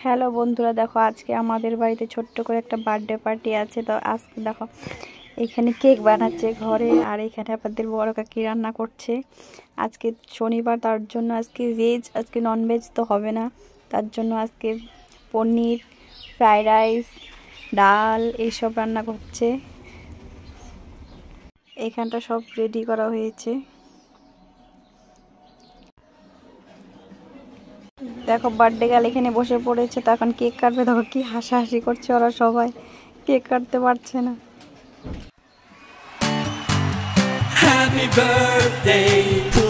Hello বন্ধুরা, দেখো আজকে আমাদের বাড়িতে ছোট্ট করে একটা বার্থডে পার্টি আছে। তো আজকে দেখো এখানে কেক বানাচ্ছে ঘরে, আর এখানে আপনাদের বড় কাকি রান্না করছে। আজকে শনিবার, তার জন্য আজকে ভেজ, আজকে নন ভেজ তো হবে না। তার জন্য আজকে পনির, ফ্রাইড রাইস, ডাল এইসব রান্না করছে। এখানটা সব রেডি করা হয়েছে। দেখো বার্থডে গার্ল এখানে বসে পড়েছে, তো এখন কেক কাটবে। দেখো কি হাসাহাসি করছে ওরা সবাই, কেক কাটতে পারছে না। Happy birthday to